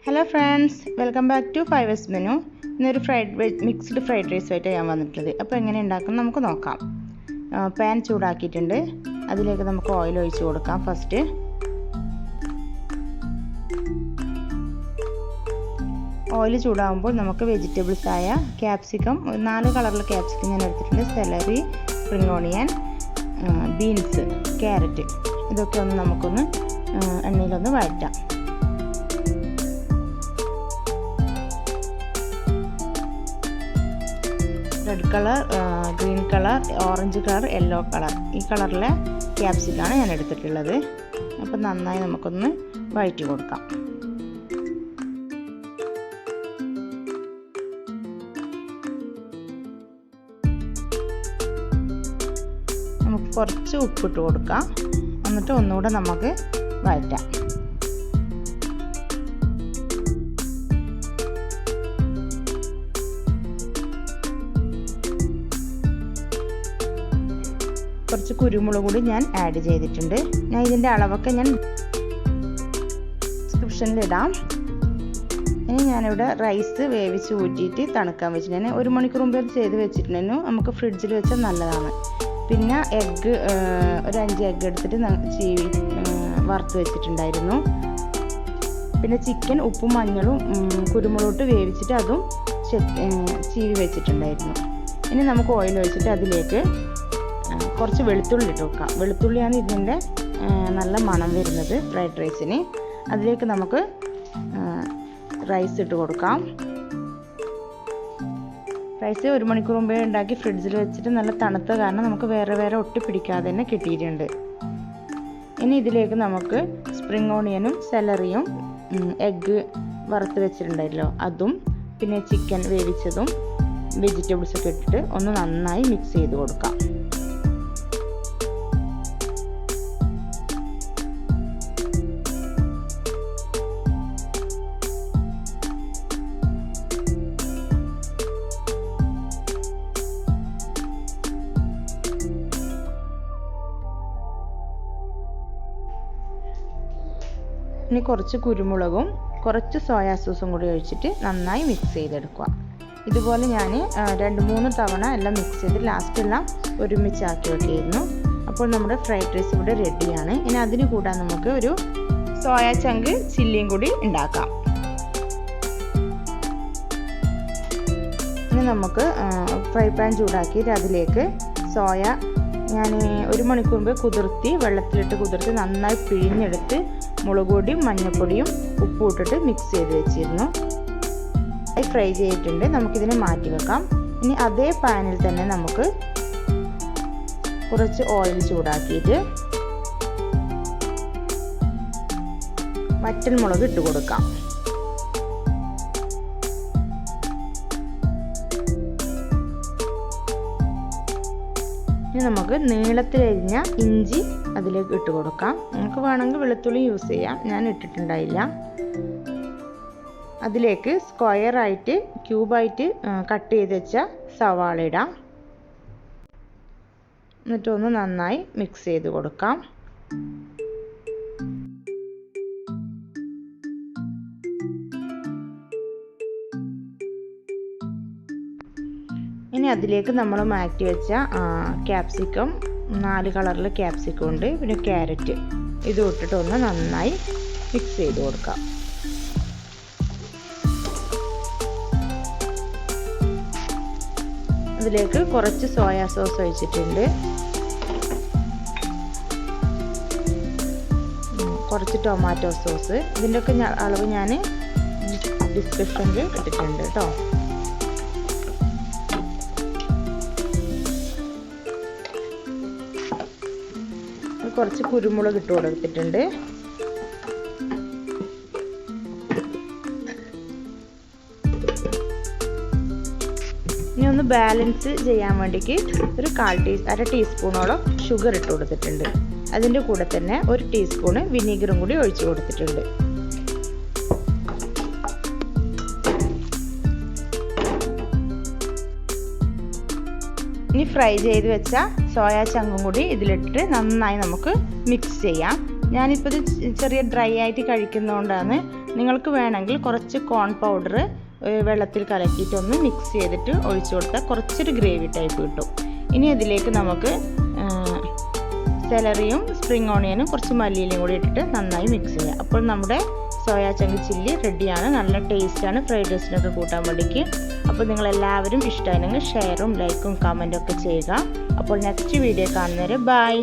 Hello friends, welcome back to 5S menu. ഇന്നൊരു mixed fried rice ആയിട്ട് ഞാൻ വന്നിട്ടുള്ളത്. അപ്പോൾ എങ്ങനെ ഉണ്ടാക്കണം നമുക്ക് നോക്കാം. പാൻ ചൂടാക്കിയിട്ടുണ്ട്. അതിലേക്ക് നമുക്ക് ഓയിൽ ഒഴിച്ച് കൊടുക്കാം. ഫസ്റ്റ് ഓയിൽ ചൂടാകുമ്പോൾ നമുക്ക് വെജിറ്റബിൾസ് ആയ ക്യാപ്സിക്കം, 4 കളറിൽ ക്യാപ്സിക്കം ഞാൻ എടുത്തിട്ടുണ്ട്. Celery, spring onion, beans, carrot, ഇതൊക്കെ ഒന്ന് നമുക്കൊന്ന് എണ്ണയിലൊന്ന് വഴറ്റാം. Red colour, green colour, orange colour, yellow colour, ഈ കളറിലെ ക്യാപ്സിക്കാണ് ഞാൻ എടുത്തിട്ടുള്ളത്. അപ്പോൾ നന്നായി നമുക്കൊന്ന് വഴറ്റി കൊടുക്കാം. നമുക്ക് കുറച്ച് ഉപ്പിട്ട് കൊടുക്കാം. എന്നിട്ട് ഒന്നുകൂടെ നമുക്ക് വഴറ്റാം. കുറച്ച് കുരുമുളക് കൂടി ഞാൻ ആഡ് ചെയ്തിട്ടുണ്ട്. ഞാൻ ഇതിൻ്റെ അളവൊക്കെ ഞാൻ ഡിസ്ക്രിപ്ഷനിലിടാം. ഇനി ഞാനിവിടെ റൈസ് വേവിച്ച് ഊറ്റിയിട്ട് തണുക്കാൻ വെച്ചിട്ടുണ്ടെങ്കിൽ 1 മണിക്കൂർ മുമ്പ് അത് ചെയ്ത് വെച്ചിട്ടുണ്ടെങ്കിൽ നമുക്ക് ഫ്രിഡ്ജിൽ വെച്ചാൽ നല്ലതാണ്. പിന്നെ എഗ്ഗ്, ഒരു 5 എഗ്ഗ് എടുത്തിട്ട് ചീവി വറുത്ത് വെച്ചിട്ടുണ്ടായിരുന്നു. പിന്നെ ചിക്കൻ ഉപ്പും മഞ്ഞളും കുരുമുളകിട്ട് വേവിച്ചിട്ട് അതും ചീവി വെച്ചിട്ടുണ്ടായിരുന്നു. ഇനി നമുക്ക് ഓയിൽ ഒഴിച്ചിട്ട് അതിലേക്ക് കുറച്ച് വെളുത്തുള്ളി ഇട്ട് വെക്കാം. വെളുത്തുള്ളിയാണ് ഇതിൻ്റെ നല്ല മണം വരുന്നത് ഫ്രൈഡ് റൈസിന്. അതിലേക്ക് നമുക്ക് റൈസ് ഇട്ട് കൊടുക്കാം. റൈസ് 1 മണിക്കൂർ മുമ്പേ ഉണ്ടാക്കി ഫ്രിഡ്ജിൽ വെച്ചിട്ട് നല്ല തണുത്ത കാരണം നമുക്ക് വേറെ ഒട്ടി പിടിക്കാതെ തന്നെ കിട്ടിയിട്ടുണ്ട്. ഇനി ഇതിലേക്ക് നമുക്ക് സ്പ്രിംഗ് ഓണിയനും സെലറിയും എഗ്ഗ് വറുത്ത് വെച്ചിട്ടുണ്ടായിരുന്നല്ലോ അതും പിന്നെ ചിക്കൻ വേവിച്ചതും വെജിറ്റബിൾസൊക്കെ ഇട്ടിട്ട് ഒന്ന് നന്നായി മിക്സ് ചെയ്ത് കൊടുക്കാം. ഇനി കുറച്ച് കുരുമുളകും കുറച്ച് സോയാ സോസും കൂടി ഒഴിച്ചിട്ട് നന്നായി മിക്സ് ചെയ്തെടുക്കുക. ഇതുപോലെ ഞാൻ 2-3 തവണ എല്ലാം മിക്സ് ചെയ്ത് ലാസ്റ്റെല്ലാം ഒരുമിച്ചാക്കി വെക്കുകയായിരുന്നു. അപ്പോൾ നമ്മുടെ ഫ്രൈഡ് റൈസ് ഇവിടെ റെഡിയാണ്. ഇനി അതിന് കൂടാൻ നമുക്ക് ഒരു സോയ ചങ്ക് ചില്ലിയും കൂടി ഉണ്ടാക്കാം. ഇനി നമുക്ക് ഫ്രൈ പാൻ ചൂടാക്കിയിട്ട് അതിലേക്ക് സോയ ഞാൻ 1 മണിക്കൂർ മുമ്പ് വെള്ളത്തിലിട്ട് കുതിർത്തി നന്നായി പിഴിഞ്ഞെടുത്ത് മുളക് പൊടിയും മഞ്ഞൾപ്പൊടിയും ഉപ്പും ഇട്ടിട്ട് മിക്സ് ചെയ്ത് വെച്ചിരുന്നു. ഫ്രൈ ചെയ്തിട്ടുണ്ട്. നമുക്കിതിനെ മാറ്റി വെക്കാം. ഇനി അതേ പാനിൽ തന്നെ നമുക്ക് കുറച്ച് ഓയിൽ ചൂടാക്കിയിട്ട് വറ്റൽമുളക് ഇട്ട് കൊടുക്കാം. ഇനി നമുക്ക് നീളത്തിലരിഞ്ഞ ഇഞ്ചി അതിലേക്ക് ഇട്ട് കൊടുക്കാം. നമുക്ക് വേണമെങ്കിൽ വെളുത്തുള്ളി യൂസ് ചെയ്യാം. ഞാൻ ഇട്ടിട്ടുണ്ടായില്ല. അതിലേക്ക് സ്ക്വയറായിട്ട് ക്യൂബായിട്ട് കട്ട് ചെയ്ത് വെച്ച സവാള ഇടാം. എന്നിട്ടൊന്ന് നന്നായി മിക്സ് ചെയ്ത് കൊടുക്കാം. ഇനി അതിലേക്ക് നമ്മൾ മാറ്റി വെച്ച ക്യാപ്സിക്കം, 4 കളറിൽ ക്യാപ്സിക്കം ഉണ്ട്, പിന്നെ ക്യാരറ്റ്, ഇത് ഇട്ടിട്ട് ഒന്ന് നന്നായി മിക്സ് ചെയ്ത് കൊടുക്കാം. അതിലേക്ക് കുറച്ച് സോയാ സോസ് ഒഴിച്ചിട്ടുണ്ട്. കുറച്ച് ടൊമാറ്റോ സോസ്, ഇതിൻ്റെയൊക്കെ അളവ് ഞാൻ ഡിസ്ക്രിപ്ഷനിൽ ഇട്ടിട്ടുണ്ട് കേട്ടോ. കുറച്ച് കുരുമുളക് ഇട്ട് കൊടുത്തിട്ടുണ്ട്. ഇനി ഒന്ന് ബാലൻസ് ചെയ്യാൻ വേണ്ടിക്ക് ഒരു അര ടീസ്പൂണോളം ഷുഗർ ഇട്ട് കൊടുത്തിട്ടുണ്ട്. അതിൻ്റെ കൂടെ തന്നെ 1 ടീസ്പൂണ് വിനീഗറും കൂടി ഒഴിച്ചു കൊടുത്തിട്ടുണ്ട്. ഇനി ഫ്രൈ ചെയ്ത് വെച്ച സോയ ചങ്കും കൂടി ഇതിലിട്ട് നന്നായി നമുക്ക് മിക്സ് ചെയ്യാം. ഞാനിപ്പോൾ ഇത് ചെറിയ ഡ്രൈ ആയിട്ട് കഴിക്കുന്നതുകൊണ്ടാണ്. നിങ്ങൾക്ക് വേണമെങ്കിൽ കുറച്ച് കോൺ പൗഡർ വെള്ളത്തിൽ കലക്കിയിട്ടൊന്ന് മിക്സ് ചെയ്തിട്ട് ഒഴിച്ചു കൊടുത്താൽ കുറച്ചൊരു ഗ്രേവി ടൈപ്പ് കിട്ടും. ഇനി ഇതിലേക്ക് നമുക്ക് സെലറിയും സ്പ്രിംഗ് ഓണിയനും കുറച്ച് മല്ലിയിലയും കൂടി ഇട്ടിട്ട് നന്നായി മിക്സ് ചെയ്യാം. അപ്പോൾ നമ്മുടെ സോയാ ചങ്ക് ചില്ലി റെഡിയാണ്. നല്ല ടേസ്റ്റാണ് ഫ്രൈഡ് റൈസിനൊക്കെ കൂട്ടാൻ വേണ്ടിക്ക്. അപ്പോൾ നിങ്ങളെല്ലാവരും ഇഷ്ടമായിരുന്നെങ്കിൽ ഷെയറും ലൈക്കും കമൻറ്റും ഒക്കെ ചെയ്യുക. അപ്പോൾ നെക്സ്റ്റ് വീഡിയോ കാണുന്നവരെ ബൈ.